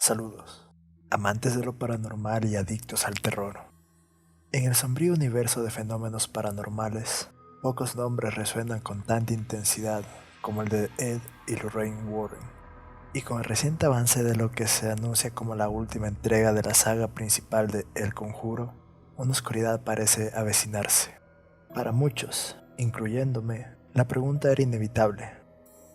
Saludos, amantes de lo paranormal y adictos al terror. En el sombrío universo de fenómenos paranormales, pocos nombres resuenan con tanta intensidad como el de Ed y Lorraine Warren, y con el reciente avance de lo que se anuncia como la última entrega de la saga principal de El Conjuro, una oscuridad parece avecinarse. Para muchos, incluyéndome, la pregunta era inevitable.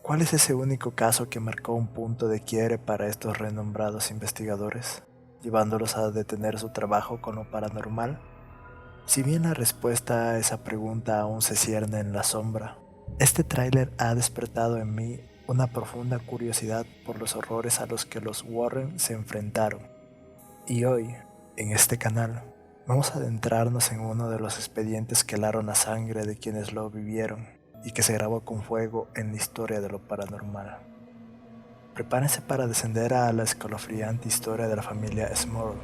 ¿Cuál es ese único caso que marcó un punto de quiebre para estos renombrados investigadores, llevándolos a detener su trabajo con lo paranormal? Si bien la respuesta a esa pregunta aún se cierne en la sombra, este tráiler ha despertado en mí una profunda curiosidad por los horrores a los que los Warren se enfrentaron. Y hoy, en este canal, vamos a adentrarnos en uno de los expedientes que helaron la sangre de quienes lo vivieron y que se grabó con fuego en la historia de lo paranormal. Prepárense para descender a la escalofriante historia de la familia Smurl,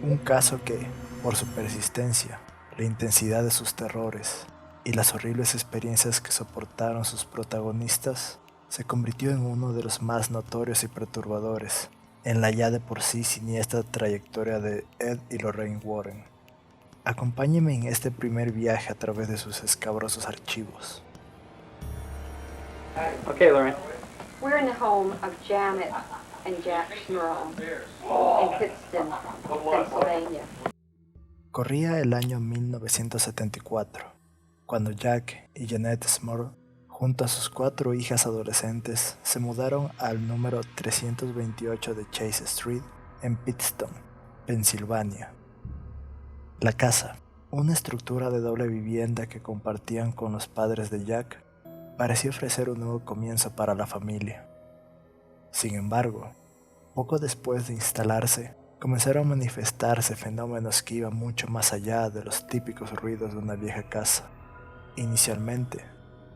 un caso que, por su persistencia, la intensidad de sus terrores y las horribles experiencias que soportaron sus protagonistas, se convirtió en uno de los más notorios y perturbadores en la ya de por sí siniestra trayectoria de Ed y Lorraine Warren. Acompáñenme en este primer viaje a través de sus escabrosos archivos. Okay, Lorraine. We're in the home of Janet and Jack Smurl in Pittston, Pennsylvania. Corría el año 1974, cuando Jack y Janet Smurl, junto a sus 4 hijas adolescentes, se mudaron al número 328 de Chase Street en Pittston, Pensilvania. La casa, una estructura de doble vivienda que compartían con los padres de Jack, parecía ofrecer un nuevo comienzo para la familia. Sin embargo, poco después de instalarse, comenzaron a manifestarse fenómenos que iban mucho más allá de los típicos ruidos de una vieja casa. Inicialmente,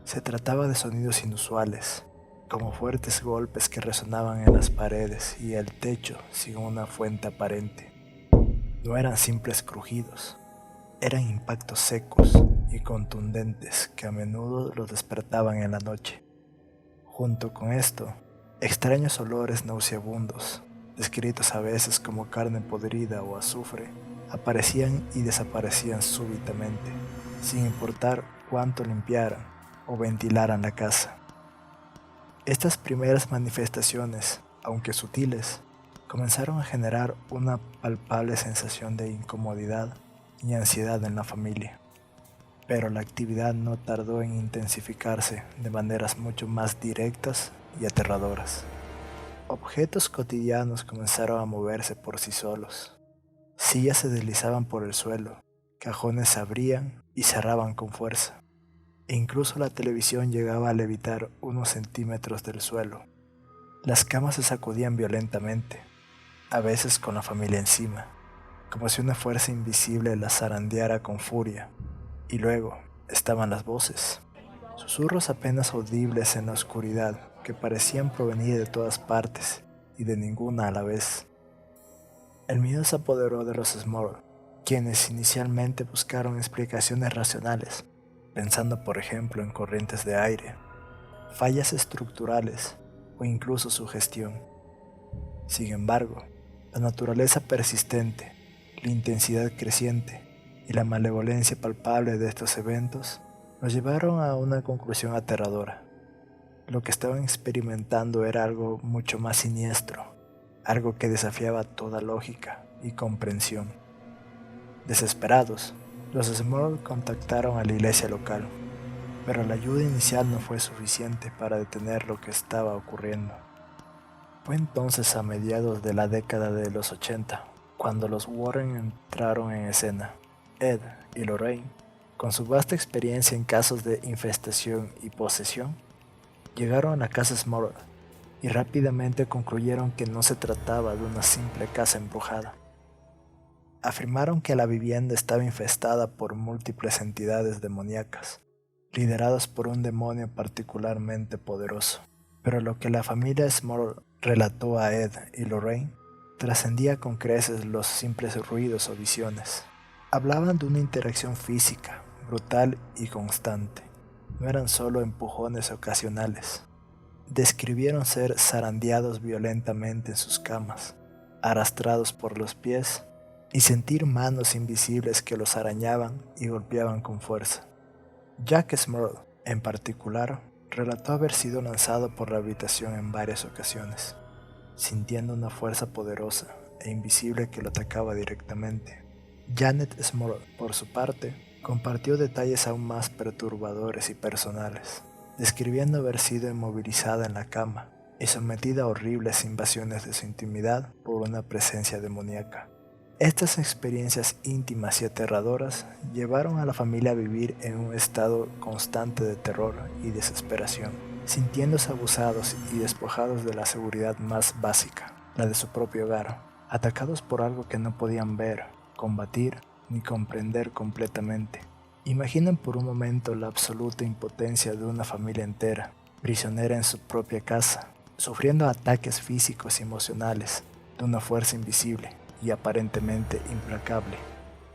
se trataba de sonidos inusuales, como fuertes golpes que resonaban en las paredes y el techo sin una fuente aparente. No eran simples crujidos, eran impactos secos y contundentes que a menudo los despertaban en la noche. Junto con esto, extraños olores nauseabundos, descritos a veces como carne podrida o azufre, aparecían y desaparecían súbitamente, sin importar cuánto limpiaran o ventilaran la casa. Estas primeras manifestaciones, aunque sutiles, comenzaron a generar una palpable sensación de incomodidad y ansiedad en la familia. Pero la actividad no tardó en intensificarse de maneras mucho más directas y aterradoras. Objetos cotidianos comenzaron a moverse por sí solos. Sillas se deslizaban por el suelo, cajones se abrían y cerraban con fuerza, e incluso la televisión llegaba a levitar unos centímetros del suelo. Las camas se sacudían violentamente, a veces con la familia encima, como si una fuerza invisible las zarandeara con furia. Y luego estaban las voces, susurros apenas audibles en la oscuridad que parecían provenir de todas partes y de ninguna a la vez. El miedo se apoderó de los Smurl, quienes inicialmente buscaron explicaciones racionales, pensando por ejemplo en corrientes de aire, fallas estructurales o incluso sugestión. Sin embargo, la naturaleza persistente, la intensidad creciente y la malevolencia palpable de estos eventos nos llevaron a una conclusión aterradora. Lo que estaban experimentando era algo mucho más siniestro, algo que desafiaba toda lógica y comprensión. Desesperados, los Smurl contactaron a la iglesia local, pero la ayuda inicial no fue suficiente para detener lo que estaba ocurriendo. Fue entonces a mediados de la década de los 80 cuando los Warren entraron en escena. Ed y Lorraine, con su vasta experiencia en casos de infestación y posesión, llegaron a la casa Smurl y rápidamente concluyeron que no se trataba de una simple casa embrujada. Afirmaron que la vivienda estaba infestada por múltiples entidades demoníacas, lideradas por un demonio particularmente poderoso. Pero lo que la familia Smurl relató a Ed y Lorraine trascendía con creces los simples ruidos o visiones. Hablaban de una interacción física, brutal y constante. No eran solo empujones ocasionales. Describieron ser zarandeados violentamente en sus camas, arrastrados por los pies, y sentir manos invisibles que los arañaban y golpeaban con fuerza. Jack Smurl, en particular, relató haber sido lanzado por la habitación en varias ocasiones, sintiendo una fuerza poderosa e invisible que lo atacaba directamente. Janet Smurl, por su parte, compartió detalles aún más perturbadores y personales, describiendo haber sido inmovilizada en la cama y sometida a horribles invasiones de su intimidad por una presencia demoníaca. Estas experiencias íntimas y aterradoras llevaron a la familia a vivir en un estado constante de terror y desesperación, sintiéndose abusados y despojados de la seguridad más básica, la de su propio hogar, atacados por algo que no podían ver, combatir ni comprender completamente. Imaginen por un momento la absoluta impotencia de una familia entera, prisionera en su propia casa, sufriendo ataques físicos y emocionales de una fuerza invisible y aparentemente implacable.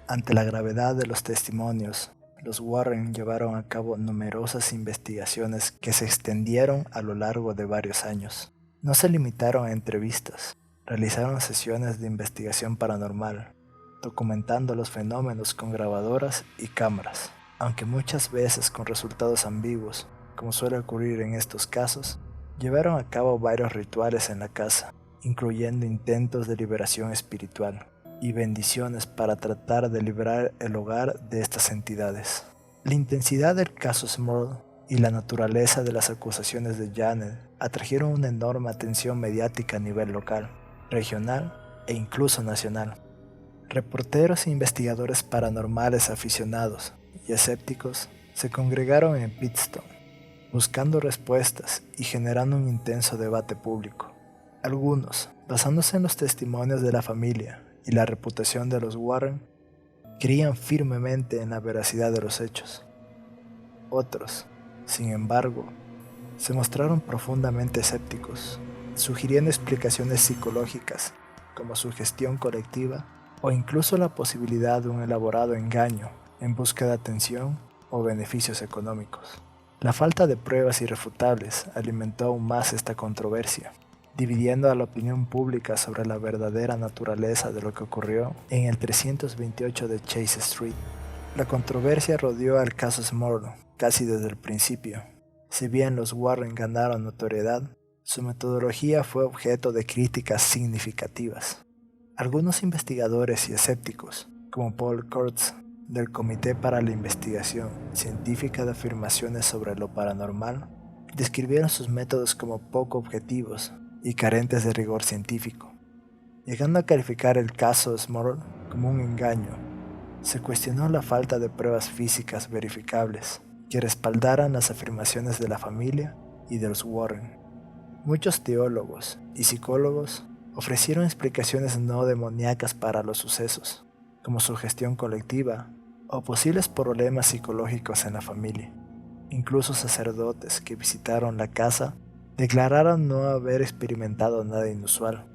Ante la gravedad de los testimonios, los Warren llevaron a cabo numerosas investigaciones que se extendieron a lo largo de varios años. No se limitaron a entrevistas, realizaron sesiones de investigación paranormal, documentando los fenómenos con grabadoras y cámaras, aunque muchas veces con resultados ambiguos, como suele ocurrir en estos casos. Llevaron a cabo varios rituales en la casa, incluyendo intentos de liberación espiritual y bendiciones para tratar de liberar el hogar de estas entidades. La intensidad del caso Smurl y la naturaleza de las acusaciones de Janet atrajeron una enorme atención mediática a nivel local, regional e incluso nacional. Reporteros e investigadores paranormales aficionados y escépticos se congregaron en Pittston, buscando respuestas y generando un intenso debate público. Algunos, basándose en los testimonios de la familia y la reputación de los Warren, creían firmemente en la veracidad de los hechos. Otros, sin embargo, se mostraron profundamente escépticos, sugiriendo explicaciones psicológicas como sugestión colectiva o incluso la posibilidad de un elaborado engaño en busca de atención o beneficios económicos. La falta de pruebas irrefutables alimentó aún más esta controversia, dividiendo a la opinión pública sobre la verdadera naturaleza de lo que ocurrió en el 328 de Chase Street. La controversia rodeó al caso Smurl casi desde el principio. Si bien los Warren ganaron notoriedad, su metodología fue objeto de críticas significativas. Algunos investigadores y escépticos, como Paul Kurtz, del Comité para la Investigación Científica de Afirmaciones sobre lo Paranormal, describieron sus métodos como poco objetivos y carentes de rigor científico, llegando a calificar el caso Smurl como un engaño. Se cuestionó la falta de pruebas físicas verificables que respaldaran las afirmaciones de la familia y de los Warren. Muchos teólogos y psicólogos ofrecieron explicaciones no demoníacas para los sucesos, como sugestión colectiva o posibles problemas psicológicos en la familia. Incluso sacerdotes que visitaron la casa declararon no haber experimentado nada inusual,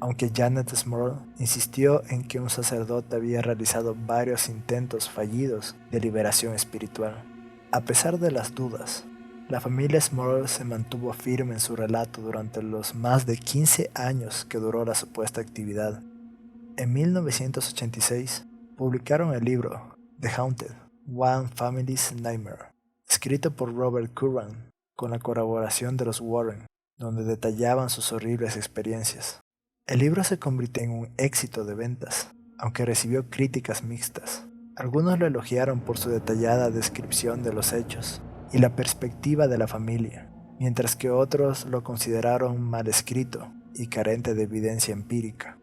aunque Janet Smurl insistió en que un sacerdote había realizado varios intentos fallidos de liberación espiritual. A pesar de las dudas, la familia Smurl se mantuvo firme en su relato durante los más de 15 años que duró la supuesta actividad. En 1986, publicaron el libro The Haunted, One Family's Nightmare, escrito por Robert Curran, con la colaboración de los Warren, donde detallaban sus horribles experiencias. El libro se convirtió en un éxito de ventas, aunque recibió críticas mixtas. Algunos lo elogiaron por su detallada descripción de los hechos y la perspectiva de la familia, mientras que otros lo consideraron mal escrito y carente de evidencia empírica.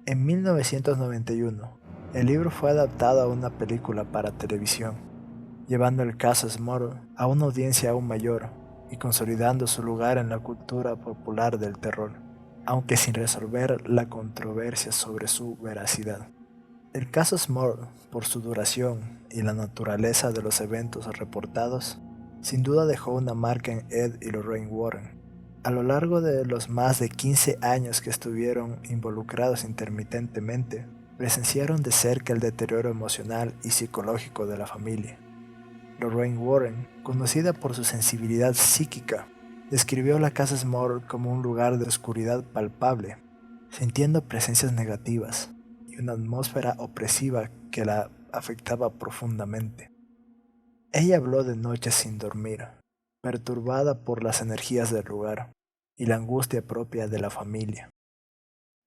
En 1991, el libro fue adaptado a una película para televisión, llevando el caso Smurl a una audiencia aún mayor y consolidando su lugar en la cultura popular del terror, aunque sin resolver la controversia sobre su veracidad. El caso Smurl, por su duración y la naturaleza de los eventos reportados, sin duda dejó una marca en Ed y Lorraine Warren. A lo largo de los más de 15 años que estuvieron involucrados intermitentemente, presenciaron de cerca el deterioro emocional y psicológico de la familia. Lorraine Warren, conocida por su sensibilidad psíquica, describió la casa Smurl como un lugar de oscuridad palpable, sintiendo presencias negativas y una atmósfera opresiva que la afectaba profundamente. Ella habló de noches sin dormir, perturbada por las energías del lugar y la angustia propia de la familia.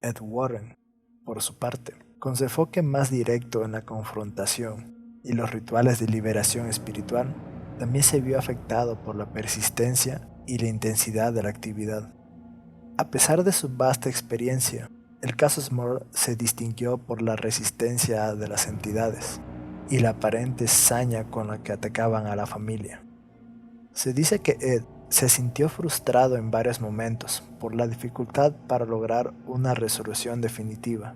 Ed Warren, por su parte, con su enfoque más directo en la confrontación y los rituales de liberación espiritual, también se vio afectado por la persistencia y la intensidad de la actividad. A pesar de su vasta experiencia, el caso Small se distinguió por la resistencia de las entidades y la aparente saña con la que atacaban a la familia. Se dice que Ed se sintió frustrado en varios momentos por la dificultad para lograr una resolución definitiva,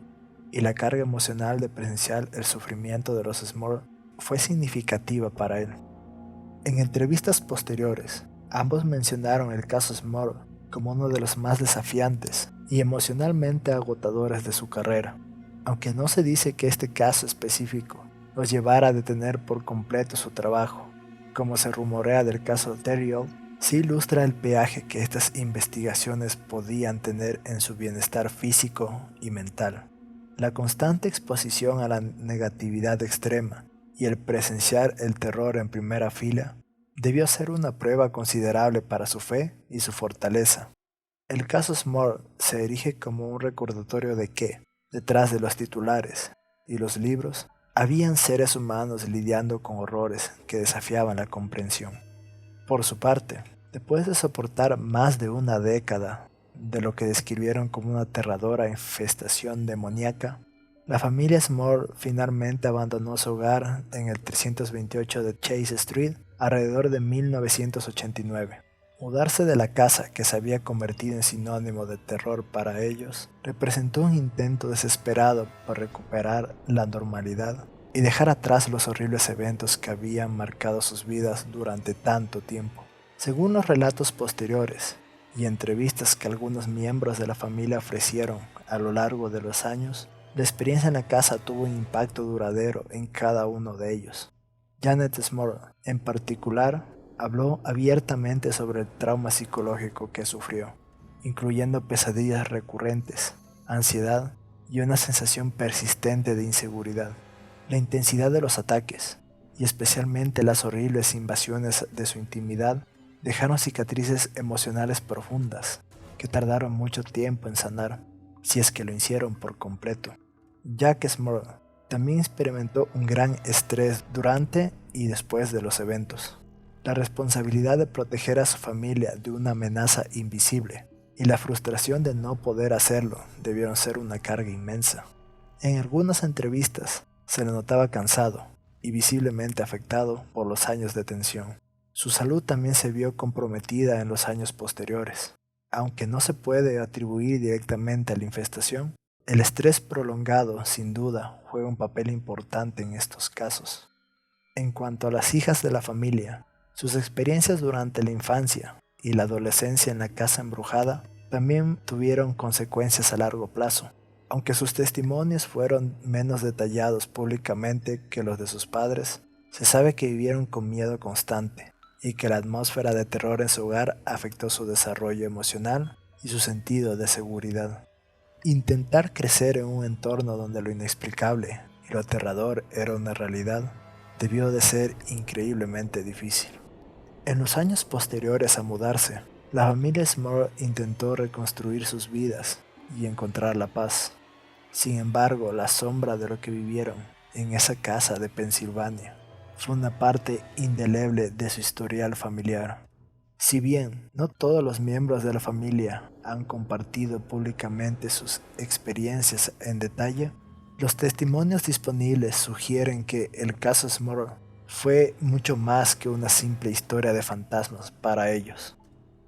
y la carga emocional de presenciar el sufrimiento de los Small fue significativa para él. En entrevistas posteriores, ambos mencionaron el caso Small como uno de los más desafiantes y emocionalmente agotadores de su carrera, aunque no se dice que este caso específico los llevara a detener por completo su trabajo. Como se rumorea del caso Terrill, sí ilustra el peaje que estas investigaciones podían tener en su bienestar físico y mental. La constante exposición a la negatividad extrema y el presenciar el terror en primera fila debió ser una prueba considerable para su fe y su fortaleza. El caso Small se erige como un recordatorio de que, detrás de los titulares y los libros, habían seres humanos lidiando con horrores que desafiaban la comprensión. Por su parte, después de soportar más de una década de lo que describieron como una aterradora infestación demoníaca, la familia Small finalmente abandonó su hogar en el 328 de Chase Street alrededor de 1989. Mudarse de la casa, que se había convertido en sinónimo de terror para ellos, representó un intento desesperado por recuperar la normalidad y dejar atrás los horribles eventos que habían marcado sus vidas durante tanto tiempo. Según los relatos posteriores y entrevistas que algunos miembros de la familia ofrecieron a lo largo de los años, la experiencia en la casa tuvo un impacto duradero en cada uno de ellos. Janet Small, en particular, habló abiertamente sobre el trauma psicológico que sufrió, incluyendo pesadillas recurrentes, ansiedad y una sensación persistente de inseguridad. La intensidad de los ataques, y especialmente las horribles invasiones de su intimidad, dejaron cicatrices emocionales profundas, que tardaron mucho tiempo en sanar, si es que lo hicieron por completo. Jack Small también experimentó un gran estrés durante y después de los eventos. La responsabilidad de proteger a su familia de una amenaza invisible y la frustración de no poder hacerlo debieron ser una carga inmensa. En algunas entrevistas se le notaba cansado y visiblemente afectado por los años de tensión. Su salud también se vio comprometida en los años posteriores. Aunque no se puede atribuir directamente a la infestación, el estrés prolongado, sin duda, juega un papel importante en estos casos. En cuanto a las hijas de la familia, sus experiencias durante la infancia y la adolescencia en la casa embrujada también tuvieron consecuencias a largo plazo. Aunque sus testimonios fueron menos detallados públicamente que los de sus padres, se sabe que vivieron con miedo constante y que la atmósfera de terror en su hogar afectó su desarrollo emocional y su sentido de seguridad. Intentar crecer en un entorno donde lo inexplicable y lo aterrador era una realidad debió de ser increíblemente difícil. En los años posteriores a mudarse, la familia Small intentó reconstruir sus vidas y encontrar la paz. Sin embargo, la sombra de lo que vivieron en esa casa de Pensilvania fue una parte indeleble de su historial familiar. Si bien no todos los miembros de la familia han compartido públicamente sus experiencias en detalle, los testimonios disponibles sugieren que el caso Small fue mucho más que una simple historia de fantasmas para ellos.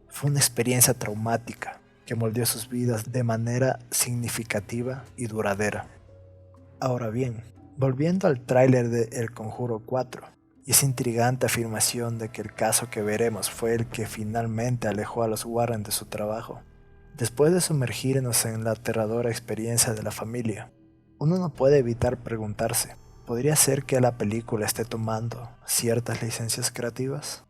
Fue una experiencia traumática que moldeó sus vidas de manera significativa y duradera. Ahora bien, volviendo al tráiler de El Conjuro 4, y esa intrigante afirmación de que el caso que veremos fue el que finalmente alejó a los Warren de su trabajo, después de sumergirnos en la aterradora experiencia de la familia, uno no puede evitar preguntarse, ¿podría ser que la película esté tomando ciertas licencias creativas?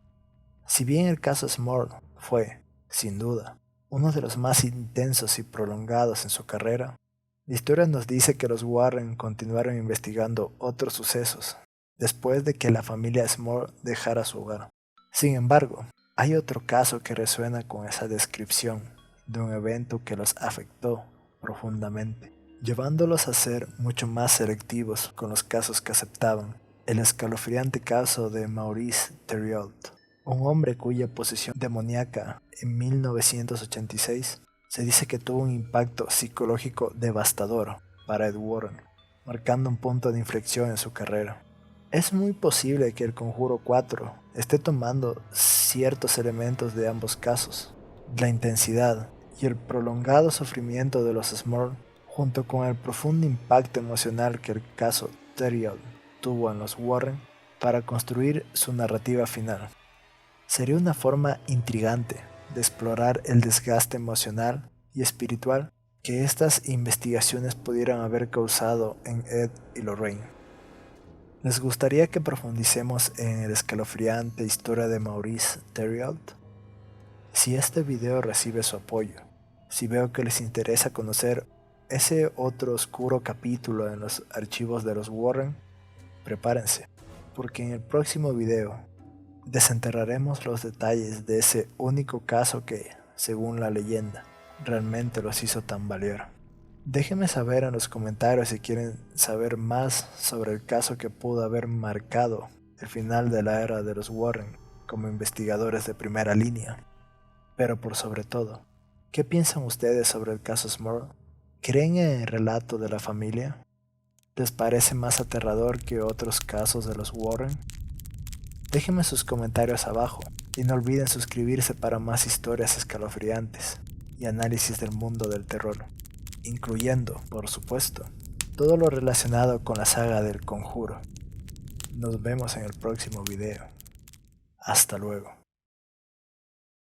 Si bien el caso Small fue, sin duda, uno de los más intensos y prolongados en su carrera, la historia nos dice que los Warren continuaron investigando otros sucesos después de que la familia Small dejara su hogar. Sin embargo, hay otro caso que resuena con esa descripción de un evento que los afectó profundamente, llevándolos a ser mucho más selectivos con los casos que aceptaban. El escalofriante caso de Maurice Theriault, un hombre cuya posesión demoníaca en 1986 se dice que tuvo un impacto psicológico devastador para Ed Warren, marcando un punto de inflexión en su carrera. Es muy posible que El Conjuro 4 esté tomando ciertos elementos de ambos casos. La intensidad y el prolongado sufrimiento de los Smurl, junto con el profundo impacto emocional que el caso Theriault tuvo en los Warren, para construir su narrativa final. Sería una forma intrigante de explorar el desgaste emocional y espiritual que estas investigaciones pudieran haber causado en Ed y Lorraine. ¿Les gustaría que profundicemos en el escalofriante historia de Maurice Theriault? Si este video recibe su apoyo, si veo que les interesa conocer ese otro oscuro capítulo en los archivos de los Warren, prepárense, porque en el próximo video desenterraremos los detalles de ese único caso que, según la leyenda, realmente los hizo tambalear. Déjenme saber en los comentarios si quieren saber más sobre el caso que pudo haber marcado el final de la era de los Warren como investigadores de primera línea. Pero por sobre todo, ¿qué piensan ustedes sobre el caso Smurl? ¿Creen en el relato de la familia? ¿Les parece más aterrador que otros casos de los Warren? Déjenme sus comentarios abajo y no olviden suscribirse para más historias escalofriantes y análisis del mundo del terror, incluyendo, por supuesto, todo lo relacionado con la saga del Conjuro. Nos vemos en el próximo video. Hasta luego.